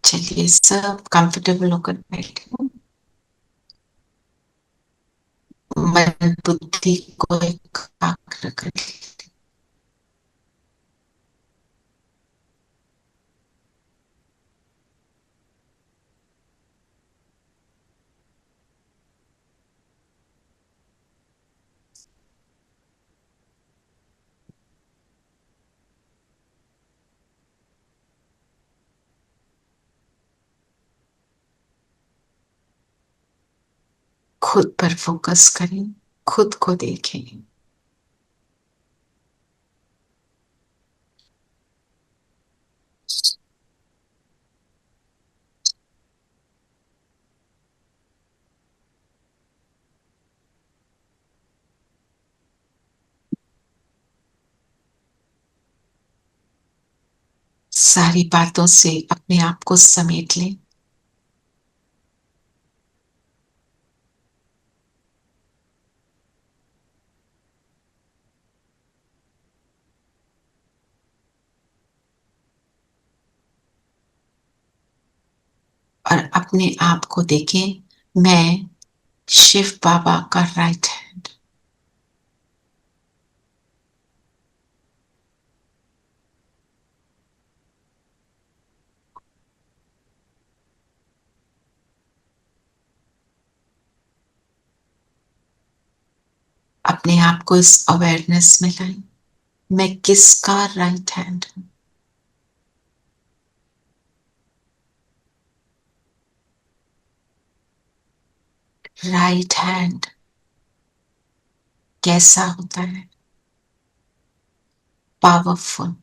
चलिए सब कंफर्टेबल होकर बैठे हो। मन बुद्धि को एकाग्र कर लीजिए। खुद पर फोकस करें, खुद को देखें। सारी बातों से अपने आप को समेट लें। और अपने आप को देखें, मैं शिव बाबा का राइट हैंड। अपने आप को इस अवेयरनेस में लाएं, मैं किसका राइट हैंड हूं। राइट हैंड कैसा होता है? पावरफुल।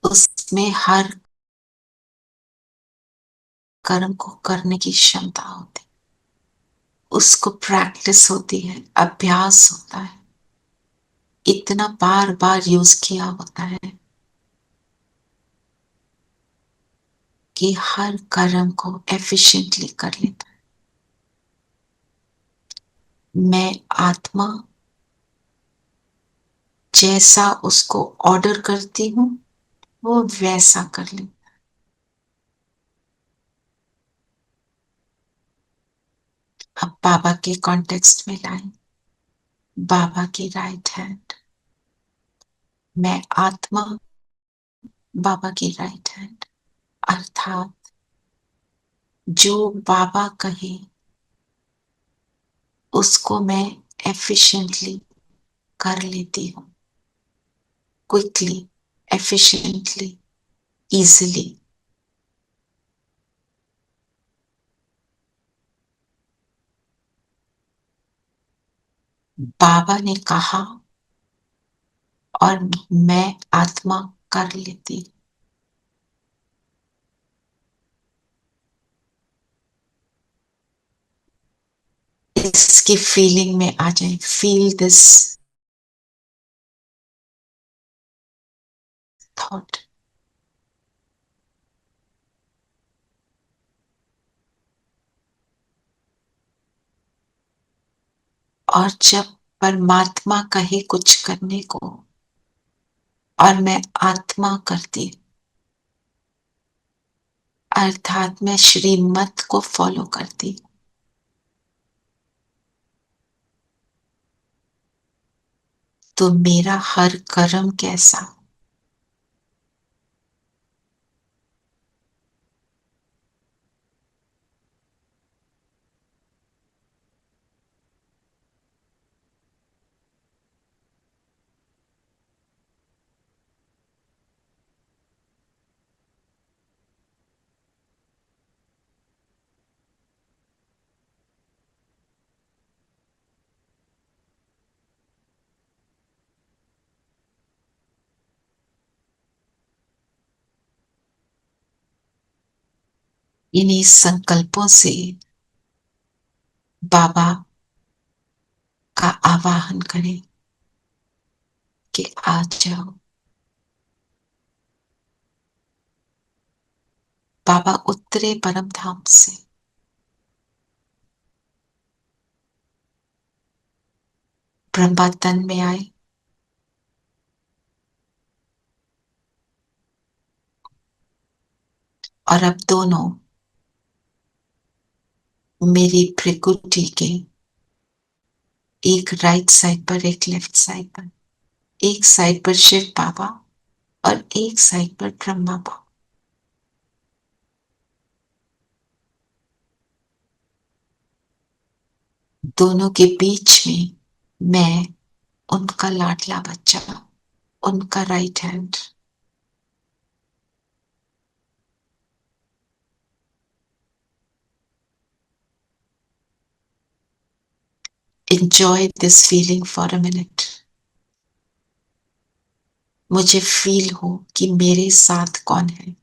उसमें हर कर्म को करने की क्षमता होती है, उसको प्रैक्टिस होती है, अभ्यास होता है, इतना बार बार यूज किया होता है कि हर कर्म को एफिशिएंटली कर लेता है। मैं आत्मा जैसा उसको ऑर्डर करती हूँ वो वैसा कर ले। अब बाबा के कॉन्टेक्स्ट में लाएं, बाबा की राइट हैंड, मैं आत्मा बाबा की राइट हैंड, अर्थात जो बाबा कहे उसको मैं एफिशिएंटली कर लेती हूँ, क्विकली, एफिशिएंटली, इजीली। बाबा ने कहा और मैं आत्मा कर लेती। इसकी फीलिंग में आ जाए, फील दिस थॉट। और जब परमात्मा कहे कुछ करने को और मैं आत्मा करती, अर्थात मैं श्रीमत को फॉलो करती, तो मेरा हर कर्म कैसा? इन्हीं संकल्पों से बाबा का आवाहन करें कि आ जाओ। बाबा उतरे परम धाम से, ब्रह्मा तन में आए, और अब दोनों मेरी भ्रिकुटी के, एक राइट साइड पर एक लेफ्ट साइड पर, एक साइड पर शिव बाबा और एक साइड पर ब्रह्मा बाबा, दोनों के बीच में मैं, उनका लाडला बच्चा, उनका right hand. Enjoy this feeling for a minute. मुझे फील हो कि मेरे साथ कौन है।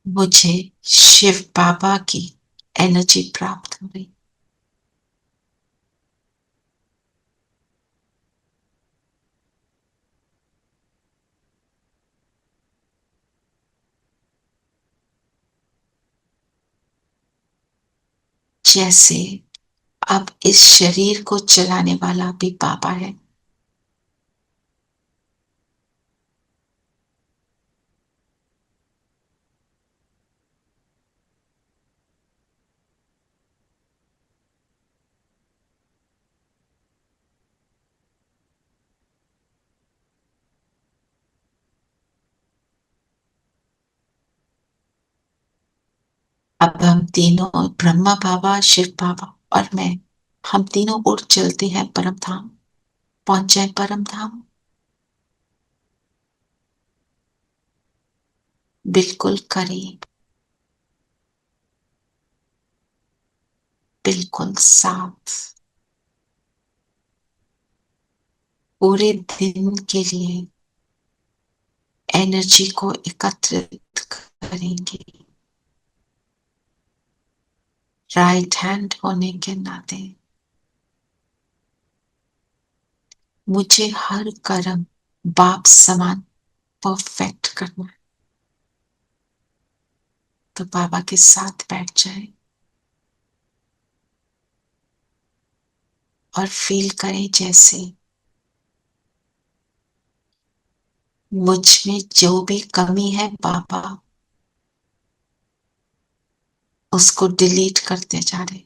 मुझे शिव बाबा की एनर्जी प्राप्त हो रही। जैसे अब इस शरीर को चलाने वाला भी बाबा है। अब हम तीनों, ब्रह्मा बाबा, शिव बाबा और मैं, हम तीनों उड़ चलते हैं परम धाम, पहुंच जाए परम धाम। बिल्कुल करीब, बिल्कुल साथ, पूरे दिन के लिए एनर्जी को एकत्रित करेंगे। राइट हैंड होने के नाते मुझे हर कर्म बाप समान परफेक्ट करना है। तो बाबा के साथ बैठ जाए और फील करें जैसे मुझ में जो भी कमी है बाबा उसको डिलीट करते जा रहे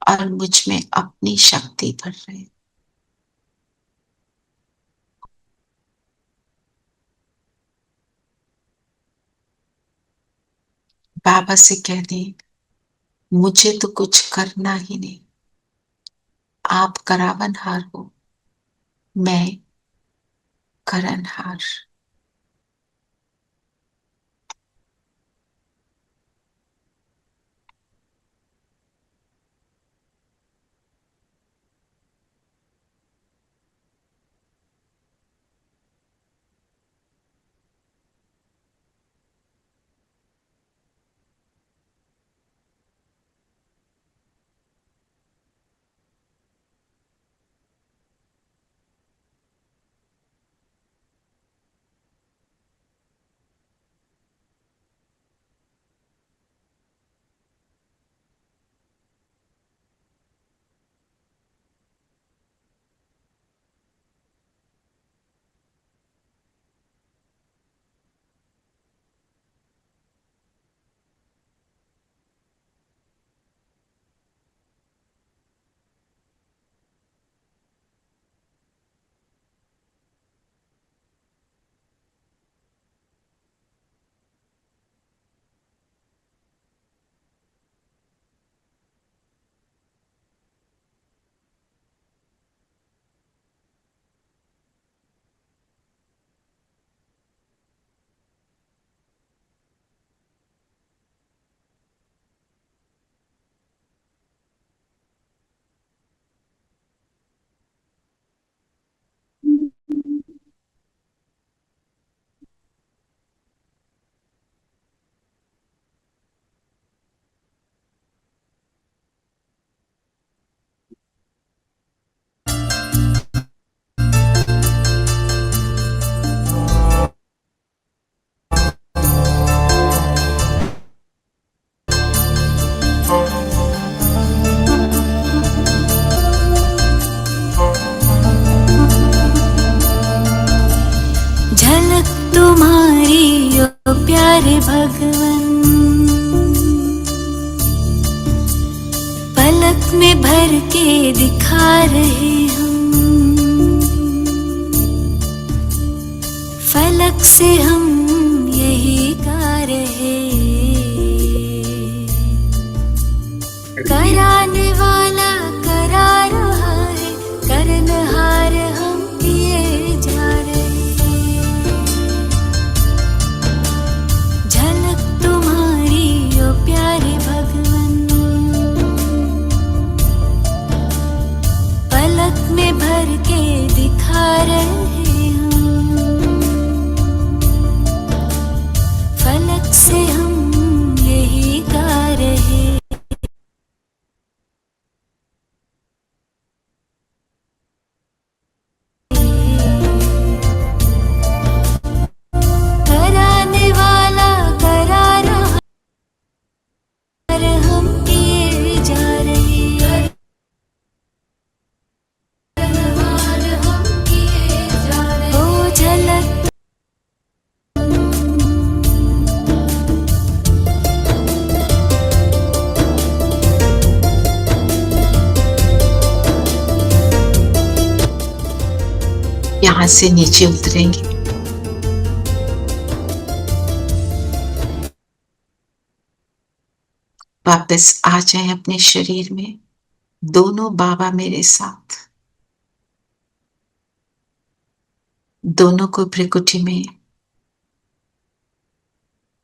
और मुझ में अपनी शक्ति भर रहे। बाबा से कह दें मुझे तो कुछ करना ही नहीं, आप करावनहार हो, मैं करनहार। प्यारे भगवन, पलक में भर के दिखा रहे हम, फलक से हम यही गा रहे। कराने वाला करा रहा है, करनहार हम किए जा रहे। झलक तुम्हारी ओ प्यारे भगवन, पलक में भर के दिखा रहे हम, फलक से हम यही गा रहे। कराने वाला करा रहा है, हम किए जा रहे। हम किए जा रहे। ओ झलक यहाँ से नीचे उतरेंगे, वापस आ जाएं अपने शरीर में। दोनों बाबा मेरे साथ, दोनों को भ्रिकुटी में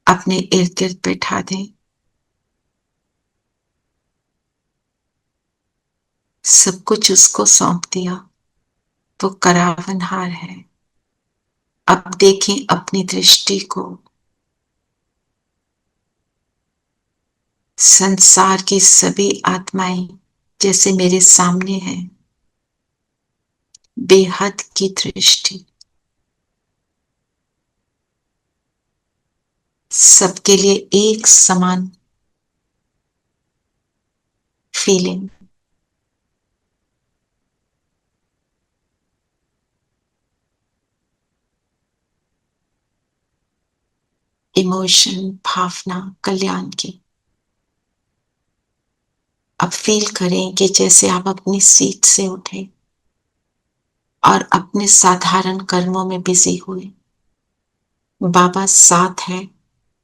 अपने इर्द गिर्द बैठा दें। सब कुछ उसको सौंप दिया, वो करावनहार है। अब देखें अपनी दृष्टि को, संसार की सभी आत्माएं जैसे मेरे सामने हैं। बेहद की दृष्टि, सबके लिए एक समान फीलिंग। इमोशन, भावना कल्याण की। अब फील करें कि जैसे आप अपनी सीट से उठे और अपने साधारण कर्मों में बिजी हुए। बाबा साथ है,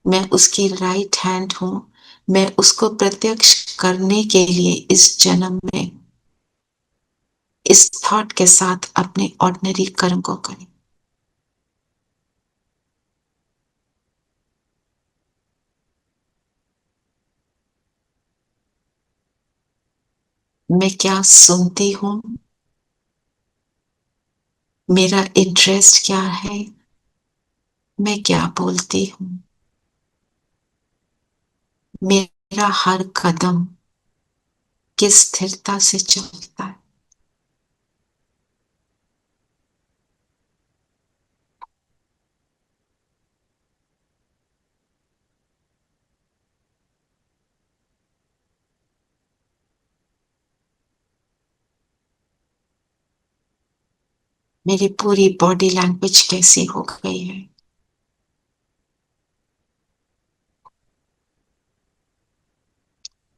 मैं उसकी राइट हैंड हूं। मैं उसको प्रत्यक्ष करने के लिए इस जन्म में इस थॉट के साथ अपने ऑर्डिनरी कर्म को करें। मैं क्या सुनती हूं, मेरा इंटरेस्ट क्या है, मैं क्या बोलती हूं, मेरा हर कदम किस स्थिरता से चलता है। मेरी पूरी बॉडी लैंग्वेज कैसी हो गई है।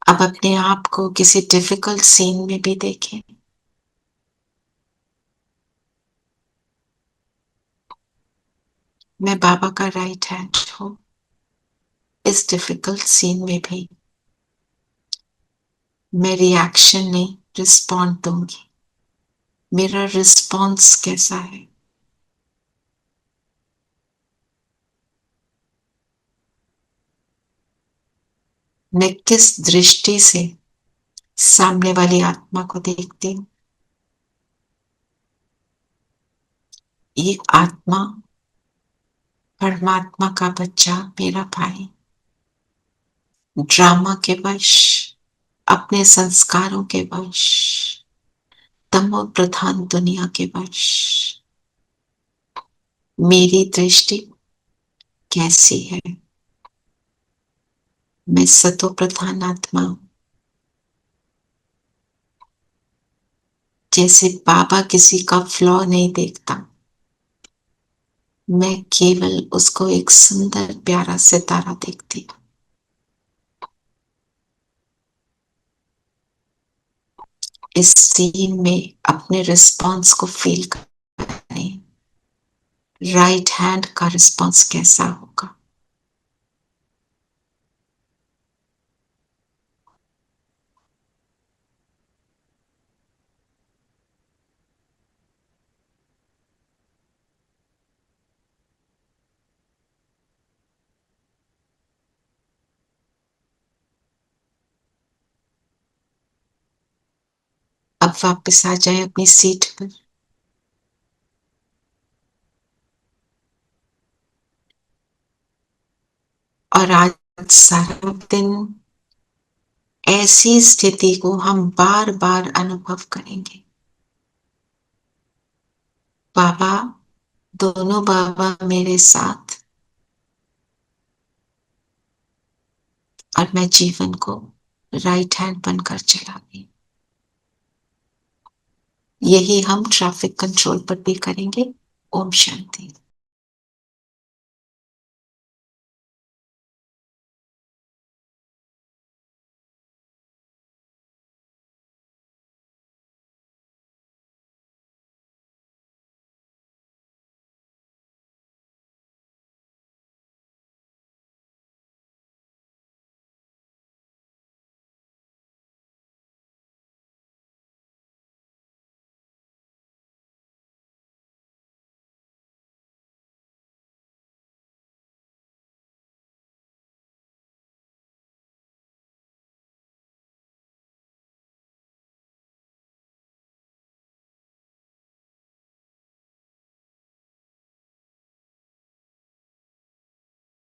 अब अपने आप को किसी डिफिकल्ट सीन में भी देखें। मैं बाबा का राइट हैंड हूं। इस डिफिकल्ट सीन में भी मैं रिएक्शन नहीं, रिस्पॉन्ड दूंगी। मेरा रिस्पॉन्स कैसा है, मैं किस दृष्टि से सामने वाली आत्मा को देखती हूँ। ये आत्मा परमात्मा का बच्चा, मेरा भाई, ड्रामा के वश, अपने संस्कारों के वश, तमो प्रधान दुनिया के वश। मेरी दृष्टि कैसी है, मैं सतो प्रधान आत्मा हूं। जैसे बाबा किसी का फ्लॉ नहीं देखता, मैं केवल उसको एक सुंदर प्यारा सितारा देखती हूँ। इस सीन में अपने रिस्पॉन्स को फील करें। राइट हैंड का रिस्पॉन्स कैसा होगा? अब वापस आ जाए अपनी सीट पर और आज सारा दिन ऐसी स्थिति को हम बार बार अनुभव करेंगे। बाबा, दोनों बाबा मेरे साथ, और मैं जीवन को राइट हैंड बनकर चला गई। यही हम ट्रैफिक कंट्रोल पर भी करेंगे। ओम शांति।